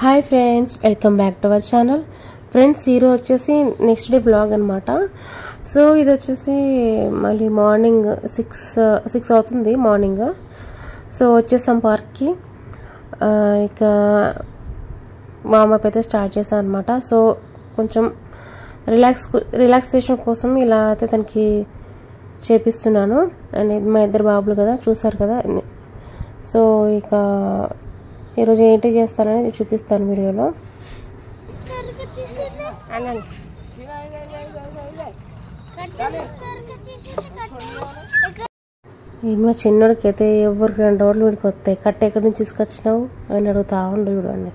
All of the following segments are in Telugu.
Hi friends welcome back to our channel friends ఈ రోజు వచ్చేసి నెక్స్ట్ డే బ్లాగ్ అన్నమాట సో ఇది వచ్చేసి మళ్ళీ మార్నింగ్ 6 అవుతుంది మార్నింగ్ సో వచ్చేసాం పార్క్ కి ఇక వార్మప్ అయితే స్టార్ట్ చేశాను అన్నమాట సో కొంచెం రిలాక్సేషన్ కోసం ఇలా అయితే తనకి చేపిస్తున్నాను అండ్ మా ఇద్దరు బాబులు కదా చూసారు కదా సో ఇక ఈ రోజు ఏంటి చేస్తానని చూపిస్తాను వీడియోలో ఏమో చిన్నోడికి అయితే ఎవరికి 2 రోజులు వీడికి వస్తాయి కట్ట ఎక్కడి నుంచి తీసుకొచ్చినావు అని అడుగుతా ఉండు చూడండి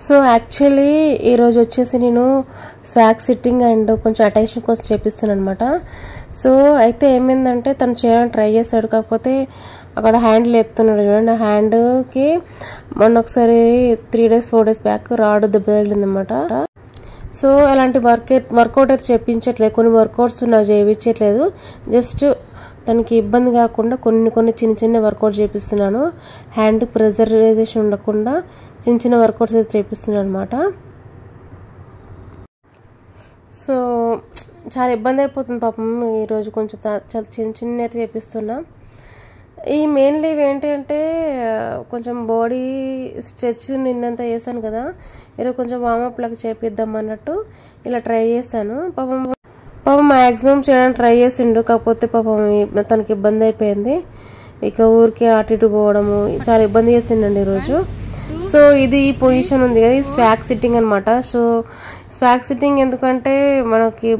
సో యాక్చువల్లీ ఈ రోజు వచ్చేసి నేను స్వాగ్ సిట్టింగ్ అండ్ కొంచెం అటెన్షన్ కోసం చేపిస్తాను అనమాట సో అయితే ఏమైందంటే తను చేయడానికి ట్రై చేశాడు కాకపోతే అక్కడ హ్యాండ్ లేపుతున్నాడు చూడండి హ్యాండ్కి మొన్న ఒకసారి 3 days 4 days బ్యాక్ రాడ్ దెబ్బ తగిలింది అనమాట సో అలాంటి వర్కౌట్ అయితే చెప్పించట్లేదు కొన్ని వర్కౌట్స్ నాకు చేయించట్లేదు జస్ట్ తనకి ఇబ్బంది కాకుండా కొన్ని చిన్న వర్కౌట్ చేపిస్తున్నాను హ్యాండ్ ప్రెజరైజేషన్ ఉండకుండా చిన్న వర్కౌట్స్ అయితే చేపిస్తున్నాను అనమాట సో చాలా ఇబ్బంది అయిపోతుంది పాపం ఈరోజు కొంచెం చాలా చిన్న అయితే చేపిస్తున్నా ఈ మెయిన్లీ ఏంటంటే కొంచెం బాడీ స్ట్రెచ్ నిన్నంతా చేశాను కదా ఈరోజు కొంచెం వార్మప్ లాగా చేపిద్దాం అన్నట్టు ఇలా ట్రై చేశాను పాపం మ్యాక్సిమం చేయడానికి ట్రై చేసిండు కాకపోతే పాపం తనకి ఇబ్బంది అయిపోయింది ఇక ఊరికి అటు ఇటు పోవడము చాలా ఇబ్బంది చేసిండండి ఈరోజు సో ఇది ఈ పొజిషన్ ఉంది కదా ఈ స్వాగ్ సిట్టింగ్ అనమాట సో స్వాగ్ సిట్టింగ్ ఎందుకంటే మనకి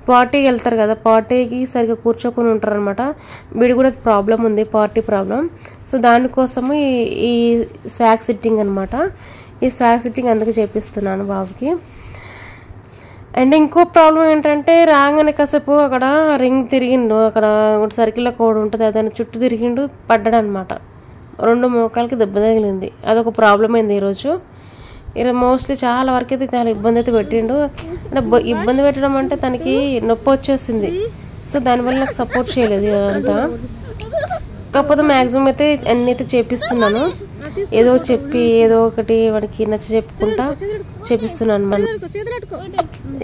పార్టీకి వెళ్తారు కదా పార్టీకి సరిగ్గా కూర్చోకుండా ఉంటారు అనమాట వీడి కూడా ప్రాబ్లం ఉంది పార్టీ ప్రాబ్లం సో దానికోసము ఈ స్వాగ్ సిట్టింగ్ అనమాట ఈ స్వాగ్ సిట్టింగ్ అందుకు చేపిస్తున్నాను బాబుకి అండ్ ఇంకో ప్రాబ్లం ఏంటంటే రాగానే కాసేపు అక్కడ రింగ్ తిరిగిండు అక్కడ సర్కిల్ కోడ్ ఉంటుంది దాని చుట్టూ తిరిగిండు పడ్డాడు అనమాట 2 మోకాలకి దెబ్బ తగిలింది అదొక ప్రాబ్లం అయింది ఈరోజు మోస్ట్లీ చాలా వరకు అయితే చాలా ఇబ్బంది అయితే పెట్టిండు అంటే ఇబ్బంది పెట్టడం అంటే తనకి నొప్పి వచ్చేసింది సో దానివల్ల నాకు సపోర్ట్ చేయలేదు అంతా కాకపోతే మ్యాక్సిమం అయితే అన్ని అయితే చేపిస్తున్నాను ఏదో చెప్పి ఏదో ఒకటి వాడికి నచ్చ చెప్పుకుంటా చేపిస్తున్నాను మనం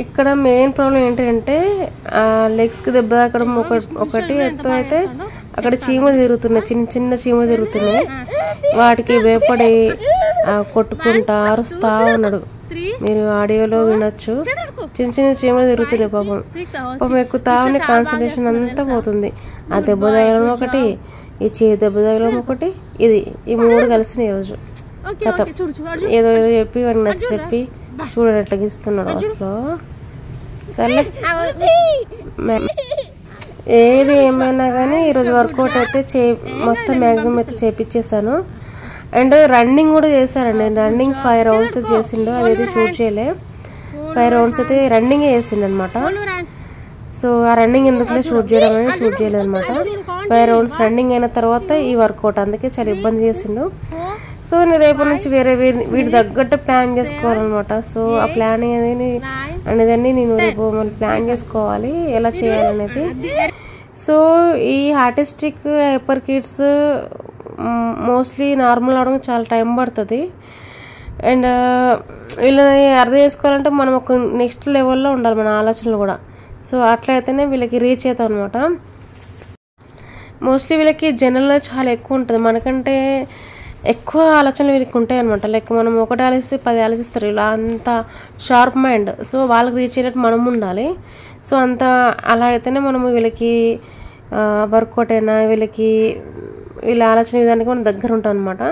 ఇక్కడ మెయిన్ ప్రాబ్లం ఏంటంటే లెగ్స్కి దెబ్బ తాకడం ఒకటి ఎత్తు అయితే అక్కడ చీమ తిరుగుతున్నాయి చిన్న చీమ తిరుగుతున్నాయి వాటికి భయపడి కొట్టుకుంటా అరుస్తా ఉన్నాడు మీరు ఆడియోలో వినొచ్చు చిన్న చీమలు తిరుగుతున్నాయి పాపం ఎక్కుతా ఉన్న కాన్సన్ట్రేషన్ అంతా పోతుంది ఆ దెబ్బ తగలడం ఒకటి ఈ చేయి దెబ్బ తగలడం ఒకటి ఇది ఈ 3 కలిసినాయి ఈరోజు ఏదో చెప్పి వాడికి నచ్చ చెప్పి చూడనట్లు ఇస్తున్నాడు అసలు సరే ఏది ఏమైనా కానీ ఈరోజు వర్కౌట్ అయితే మొత్తం మ్యాక్సిమం అయితే చేపించేసాను అండ్ రన్నింగ్ కూడా చేశానండి రన్నింగ్ 5 rounds చేసిండు అదైతే షూట్ చేయలే 5 rounds అయితే రన్నింగ్ చేసిండు అనమాట సో ఆ రన్నింగ్ ఎందుకులే షూట్ చేయడం అనేది షూట్ చేయలేదు అనమాట 5 rounds రన్నింగ్ అయిన తర్వాత ఈ వర్కౌట్ అందుకే చాలా ఇబ్బంది చేసిండు సో నేను రేపటి నుంచి వేరే వీటి తగ్గట్టు ప్లాన్ చేసుకోవాలన్నమాట సో ఆ ప్లాన్ అనేదాన్ని నేను రేపు మళ్ళీ ప్లాన్ చేసుకోవాలి ఎలా చేయాలనేది సో ఈ artistic hyper kids mostly normal అవడానికి చాలా టైం పడుతుంది అండ్ వీళ్ళని అర్థం చేసుకోవాలంటే మనం ఒక నెక్స్ట్ లెవెల్లో ఉండాలి మన ఆలోచనలు కూడా సో అట్లా అయితేనే వీళ్ళకి రీచ్ అవుతాం అనమాట మోస్ట్లీ వీళ్ళకి జనరల్ చాలా ఎక్కువ ఉంటుంది మనకంటే ఎక్కువ ఆలోచనలు వీళ్ళకి ఉంటాయి అనమాట లైక్ మనం ఒకటి ఆలోచిస్తే 10 ఆలోచిస్తారు ఇలా అంత షార్ప్ మైండ్ సో వాళ్ళకి రీచ్ అయ్యేటట్టు మనం ఉండాలి సో అంత అలా అయితేనే మనము వీళ్ళకి వర్కౌట్ అయినా వీళ్ళకి వీళ్ళ ఆలోచన విధానికి మనం దగ్గర ఉంటాం అనమాట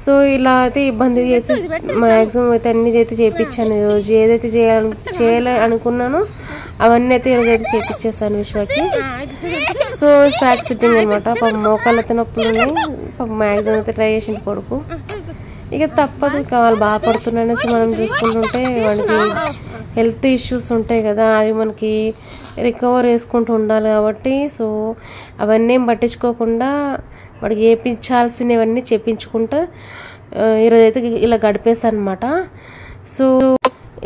సో ఇలా అయితే ఇబ్బంది చేసి మ్యాక్సిమం అయితే అన్ని అయితే చేయించాను ఈరోజు ఏదైతే చేయాలి అనుకున్నానో అవన్నీ అయితే ఈరోజు అయితే చేయించేసాను విశ్వకి సో స్వాగ్ సిట్టింగ్ అనమాట పాపం మోకాళ్ళ అయితే నొప్పులు ఉన్నాయి పాపం మ్యాక్సిమం అయితే ట్రై చేసిండు కొడుకు ఇక తప్పదు వాళ్ళు బాగా పడుతున్నాయనేసి మనం చూసుకుంటుంటే వాడికి హెల్త్ ఇష్యూస్ ఉంటాయి కదా, అవి మనకి రికవర్ చేసుకుంటూ ఉండాలి కాబట్టి సో అవన్నీ ఏం పట్టించుకోకుండా వాడికి చేయించాల్సినవన్నీ చేయించుకుంటూ ఈరోజైతే ఇలా గడిపేసాను అనమాట. సో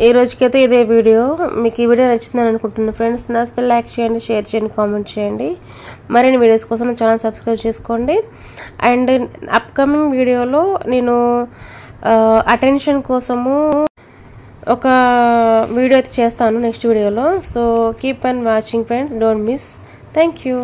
ఈ రోజుకైతే ఇదే వీడియో. మీకు ఈ వీడియో నచ్చిందని అనుకుంటున్నాను ఫ్రెండ్స్. నచ్చితే లైక్ చేయండి, షేర్ చేయండి, కామెంట్ చేయండి. మరిన్ని వీడియోస్ కోసం నా ఛానల్ సబ్స్క్రైబ్ చేసుకోండి. అండ్ అప్కమింగ్ వీడియోలో నేను అటెన్షన్ కోసము ఒక వీడియో అయితే చేస్తాను నెక్స్ట్ వీడియోలో. So keep on watching friends, don't miss. Thank you.